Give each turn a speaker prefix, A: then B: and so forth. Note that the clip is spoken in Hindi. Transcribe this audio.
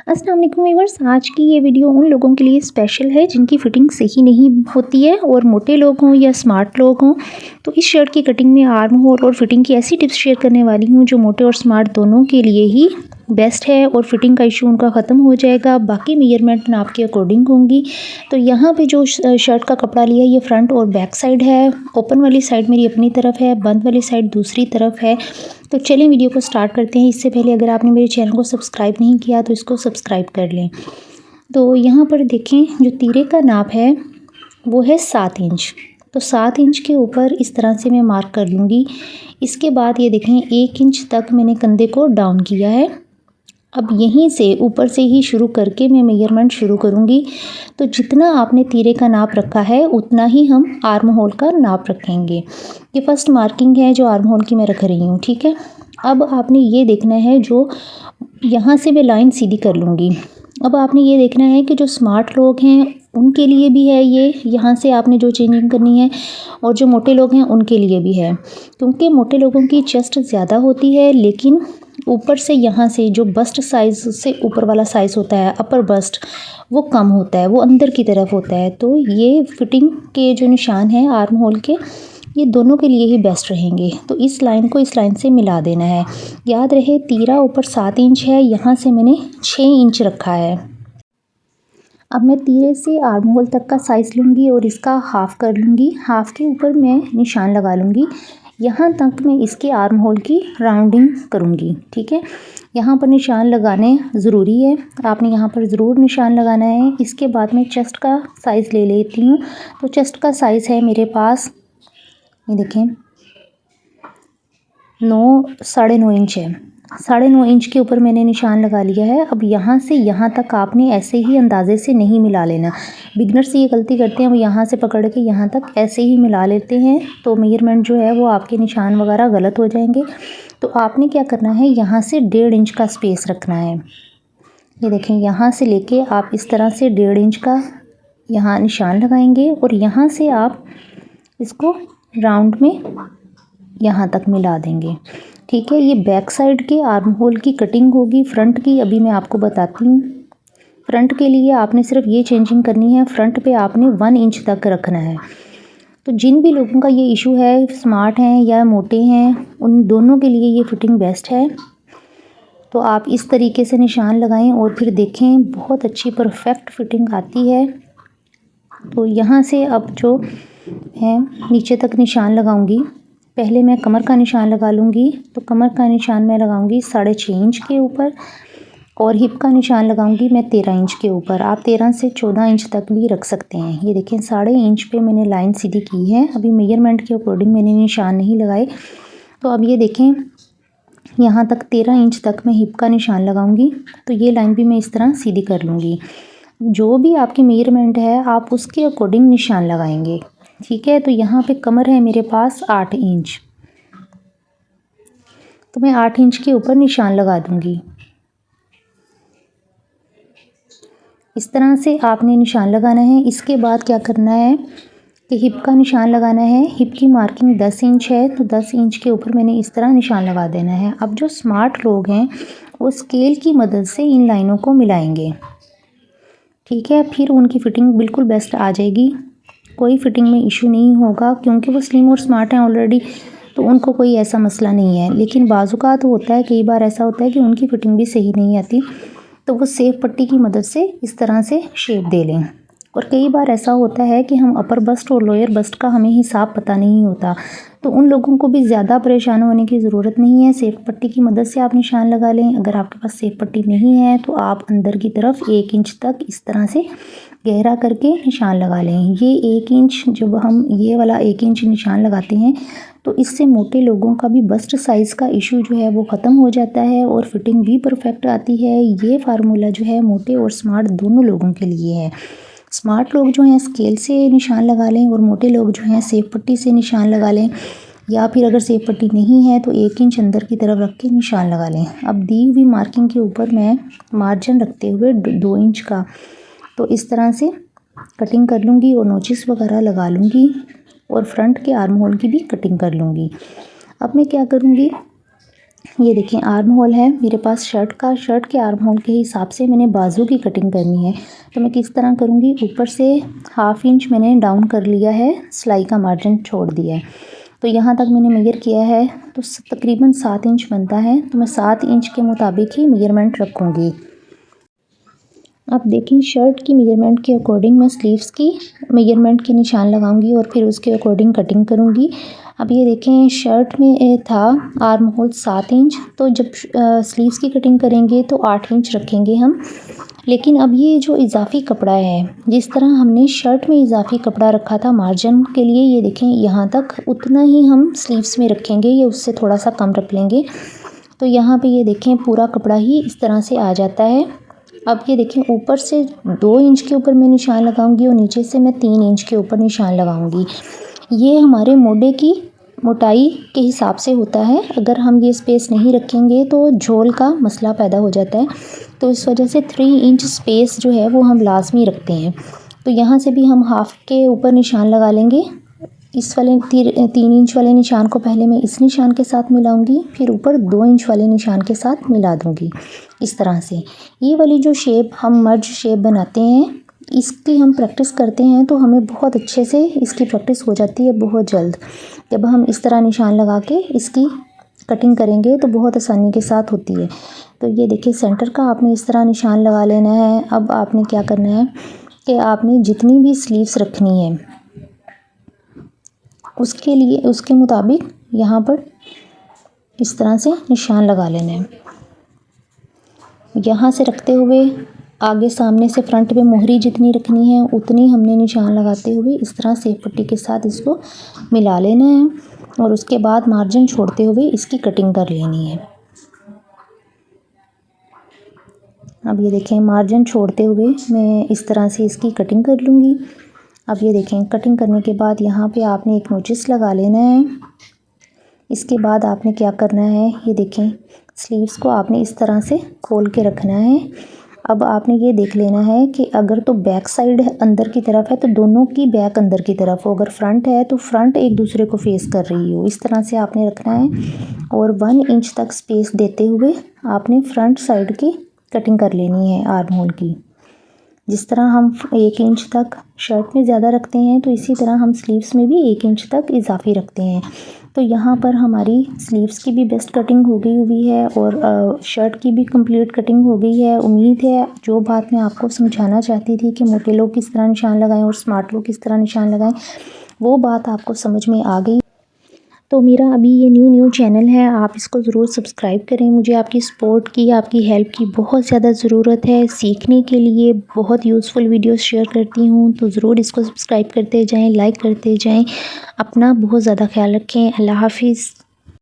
A: अस्सलाम वालेकुम व्यूअर्स, आज की ये वीडियो उन लोगों के लिए स्पेशल है जिनकी फ़िटिंग सही नहीं होती है और मोटे लोग हों या स्मार्ट लोग हों। तो इस शर्ट की कटिंग में आर्म होल और फिटिंग की ऐसी टिप्स शेयर करने वाली हूँ जो मोटे और स्मार्ट दोनों के लिए ही बेस्ट है और फिटिंग का इशू उनका ख़त्म हो जाएगा। बाकी मेजरमेंट नाप के अकॉर्डिंग होंगी। तो यहाँ पे जो शर्ट का कपड़ा लिया ये फ्रंट और बैक साइड है। ओपन वाली साइड मेरी अपनी तरफ है, बंद वाली साइड दूसरी तरफ है। तो चलिए वीडियो को स्टार्ट करते हैं। इससे पहले अगर आपने मेरे चैनल को सब्सक्राइब नहीं किया तो इसको सब्सक्राइब कर लें। तो यहाँ पर देखें, जो तीरे का नाप है वो है 7 इंच। तो 7 इंच के ऊपर इस तरह से मैं मार्क कर लूँगी। इसके बाद ये देखें 1 इंच तक मैंने कंधे को डाउन किया है। अब यहीं से ऊपर से ही शुरू करके मैं मेजरमेंट शुरू करूँगी। तो जितना आपने तीरे का नाप रखा है उतना ही हम आर्म होल का नाप रखेंगे। ये फर्स्ट मार्किंग है जो आर्म होल की मैं रख रही हूँ, ठीक है। अब आपने ये देखना है, जो यहाँ से मैं लाइन सीधी कर लूँगी। अब आपने ये देखना है कि जो स्मार्ट लोग हैं उनके लिए भी है ये, यहाँ से आपने जो चेंजिंग करनी है, और जो मोटे लोग हैं उनके लिए भी है। क्योंकि मोटे लोगों की चेस्ट ज़्यादा होती है, लेकिन ऊपर से यहाँ से जो बस्ट साइज़ से ऊपर वाला साइज़ होता है, अपर बस्ट, वो कम होता है, वो अंदर की तरफ होता है। तो ये फिटिंग के जो निशान हैं आर्म होल के, ये दोनों के लिए ही बेस्ट रहेंगे। तो इस लाइन को इस लाइन से मिला देना है। याद रहे तीरा ऊपर 7 इंच है, यहाँ से मैंने 6 इंच रखा है। अब मैं तीरे से आर्म होल तक का साइज़ लूँगी और इसका हाफ़ कर लूँगी। हाफ़ के ऊपर मैं निशान लगा लूँगी। यहाँ तक मैं इसके आर्म होल की राउंडिंग करूँगी, ठीक है। यहाँ पर निशान लगाने ज़रूरी है, आपने यहाँ पर ज़रूर निशान लगाना है। इसके बाद मैं चेस्ट का साइज़ ले लेती हूँ। तो चेस्ट का साइज़ है मेरे पास, ये देखें 9.5 इंच है। 9.5 इंच के ऊपर मैंने निशान लगा लिया है। अब यहाँ से यहाँ तक आपने ऐसे ही अंदाजे से नहीं मिला लेना। बिगनर्स ये गलती करते हैं, वो यहाँ से पकड़ के यहाँ तक ऐसे ही मिला लेते हैं, तो मेजरमेंट जो है वो आपके निशान वगैरह गलत हो जाएंगे। तो आपने क्या करना है, यहाँ से 1.5 इंच का स्पेस रखना है। ये देखें, यहाँ से लेके आप इस तरह से 1.5 इंच का यहाँ निशान लगाएंगे और यहाँ से आप इसको राउंड में यहाँ तक मिला देंगे, ठीक है। ये बैक साइड के आर्म होल की कटिंग होगी। फ्रंट की अभी मैं आपको बताती हूँ। फ्रंट के लिए आपने सिर्फ ये चेंजिंग करनी है, फ्रंट पे आपने 1 इंच तक रखना है। तो जिन भी लोगों का ये इशू है, स्मार्ट हैं या मोटे हैं, उन दोनों के लिए ये फिटिंग बेस्ट है। तो आप इस तरीके से निशान लगाएं और फिर देखें, बहुत अच्छी परफेक्ट फिटिंग आती है। तो यहाँ से अब जो है नीचे तक निशान लगाऊंगी। पहले मैं कमर का निशान लगा लूँगी। तो कमर का निशान मैं लगाऊंगी 6.5 इंच के ऊपर, और हिप का निशान लगाऊंगी मैं 13 इंच के ऊपर। आप 13 से 14 इंच तक भी रख सकते हैं। ये देखें 6.5 इंच पे मैंने लाइन सीधी की है। अभी मेजरमेंट के अकॉर्डिंग मैंने निशान नहीं लगाए। तो अब ये देखें, यहाँ तक 13 इंच तक मैं हिप का निशान लगाऊंगी। तो ये लाइन भी मैं इस तरह सीधी कर लूँगी। जो भी आपकी मेजरमेंट है आप उसके अकॉर्डिंग निशान लगाएंगे, ठीक है। तो यहाँ पे कमर है मेरे पास 8 इंच, तो मैं 8 इंच के ऊपर निशान लगा दूंगी। इस तरह से आपने निशान लगाना है। इसके बाद क्या करना है कि हिप का निशान लगाना है। हिप की मार्किंग 10 इंच है, तो 10 इंच के ऊपर मैंने इस तरह निशान लगा देना है। अब जो स्मार्ट लोग हैं वो स्केल की मदद से इन लाइनों को मिलाएंगे, ठीक है। फिर उनकी फ़िटिंग बिल्कुल बेस्ट आ जाएगी। कोई फ़िटिंग में इशू नहीं होगा, क्योंकि वो स्लिम और स्मार्ट हैं ऑलरेडी, तो उनको कोई ऐसा मसला नहीं है। लेकिन बाज़-औक़ात होता है, कई बार ऐसा होता है कि उनकी फ़िटिंग भी सही नहीं आती, तो वो सेफ पट्टी की मदद से इस तरह से शेप दे लें। और कई बार ऐसा होता है कि हम अपर बस्ट और लोअर बस्ट का हमें हिसाब पता नहीं होता, तो उन लोगों को भी ज़्यादा परेशान होने की ज़रूरत नहीं है। सेफ पट्टी की मदद से आप निशान लगा लें। अगर आपके पास सेफ पट्टी नहीं है तो आप अंदर की तरफ 1 इंच तक इस तरह से गहरा करके निशान लगा लें। ये 1 इंच, जब हम ये वाला 1 इंच निशान लगाते हैं तो इससे मोटे लोगों का भी बस्ट साइज़ का इशू जो है वो ख़त्म हो जाता है और फिटिंग भी परफेक्ट आती है। ये फार्मूला जो है मोटे और स्मार्ट दोनों लोगों के लिए है। स्मार्ट लोग जो हैं स्केल से निशान लगा लें और मोटे लोग जो हैं सेफ पट्टी से निशान लगा लें, या फिर अगर सेफ पट्टी नहीं है तो 1 इंच अंदर की तरफ रख के निशान लगा लें। अब दी हुई मार्किंग के ऊपर मैं मार्जिन रखते हुए 2 इंच का तो इस तरह से कटिंग कर लूँगी और नोचिस वगैरह लगा लूँगी और फ्रंट के आर्म होल की भी कटिंग कर लूँगी। अब मैं क्या करूँगी, ये देखें आर्म होल है मेरे पास शर्ट का, शर्ट के आर्म होल के हिसाब से मैंने बाजू की कटिंग करनी है। तो मैं किस तरह करूँगी, ऊपर से 1/2 इंच मैंने डाउन कर लिया है, सिलाई का मार्जिन छोड़ दिया है। तो यहाँ तक मैंने मेजर किया है, तो तकरीबन 7 इंच बनता है। तो मैं 7 इंच के मुताबिक ही मेजरमेंट रखूँगी। अब देखें शर्ट की मेजरमेंट के अकॉर्डिंग मैं स्लीव्स की मेजरमेंट के निशान लगाऊंगी और फिर उसके अकॉर्डिंग कटिंग करूंगी। अब ये देखें शर्ट में था आर्म होल 7 इंच, तो जब स्लीव्स की कटिंग करेंगे तो 8 इंच रखेंगे हम। लेकिन अब ये जो इजाफी कपड़ा है, जिस तरह हमने शर्ट में इजाफी कपड़ा रखा था मार्जिन के लिए, ये देखें यहाँ तक उतना ही हम स्लीव्स में रखेंगे, ये उससे थोड़ा सा कम रख लेंगे। तो यहाँ पे ये देखें पूरा कपड़ा ही इस तरह से आ जाता है। अब ये देखें ऊपर से 2 इंच के ऊपर मैं निशान लगाऊंगी और नीचे से मैं 3 इंच के ऊपर निशान लगाऊंगी। ये हमारे मोढे की मोटाई के हिसाब से होता है। अगर हम ये स्पेस नहीं रखेंगे तो झोल का मसला पैदा हो जाता है। तो इस वजह से 3 इंच स्पेस जो है वो हम लाजमी रखते हैं। तो यहाँ से भी हम हाफ के ऊपर निशान लगा लेंगे। इस वाले 3 इंच वाले निशान को पहले मैं इस निशान के साथ मिलाऊंगी, फिर ऊपर 2 इंच वाले निशान के साथ मिला दूंगी। इस तरह से ये वाली जो शेप हम मर्ज शेप बनाते हैं, इसकी हम प्रैक्टिस करते हैं तो हमें बहुत अच्छे से इसकी प्रैक्टिस हो जाती है बहुत जल्द। जब हम इस तरह निशान लगा के इसकी कटिंग करेंगे तो बहुत आसानी के साथ होती है। तो ये देखिए सेंटर का आपने इस तरह निशान लगा लेना है। अब आपने क्या करना है कि आपने जितनी भी स्लीव्स रखनी है उसके लिए उसके मुताबिक यहाँ पर इस तरह से निशान लगा लेना है। यहाँ से रखते हुए आगे सामने से फ्रंट में मोहरी जितनी रखनी है उतनी हमने निशान लगाते हुए इस तरह सेफ पट्टी के साथ इसको मिला लेना है और उसके बाद मार्जिन छोड़ते हुए इसकी कटिंग कर लेनी है। अब ये देखें मार्जिन छोड़ते हुए मैं इस तरह से इसकी कटिंग कर लूँगी। अब ये देखें कटिंग करने के बाद यहाँ पे आपने एक नोचिस लगा लेना है। इसके बाद आपने क्या करना है, ये देखें स्लीव्स को आपने इस तरह से खोल के रखना है। अब आपने ये देख लेना है कि अगर तो बैक साइड अंदर की तरफ है तो दोनों की बैक अंदर की तरफ हो, अगर फ्रंट है तो फ्रंट एक दूसरे को फेस कर रही हो, इस तरह से आपने रखना है। और 1 इंच तक स्पेस देते हुए आपने फ्रंट साइड की कटिंग कर लेनी है आर्म होल की। जिस तरह हम 1 इंच तक शर्ट में ज़्यादा रखते हैं तो इसी तरह हम स्लीव्स में भी 1 इंच तक इजाफी रखते हैं। तो यहाँ पर हमारी स्लीव्स की भी बेस्ट कटिंग हो गई हुई है और शर्ट की भी कंप्लीट कटिंग हो गई है। उम्मीद है जो बात मैं आपको समझाना चाहती थी कि मोटे लोग किस तरह निशान लगाएं और स्मार्ट लोग किस तरह निशान लगाएं, वो बात आपको समझ में आ गई। तो मेरा अभी ये न्यू चैनल है, आप इसको ज़रूर सब्सक्राइब करें। मुझे आपकी सपोर्ट की, आपकी हेल्प की बहुत ज़्यादा ज़रूरत है। सीखने के लिए बहुत यूज़फुल वीडियोस शेयर करती हूँ, तो ज़रूर इसको सब्सक्राइब करते जाएं, लाइक करते जाएं। अपना बहुत ज़्यादा ख्याल रखें। अल्लाह हाफिज़।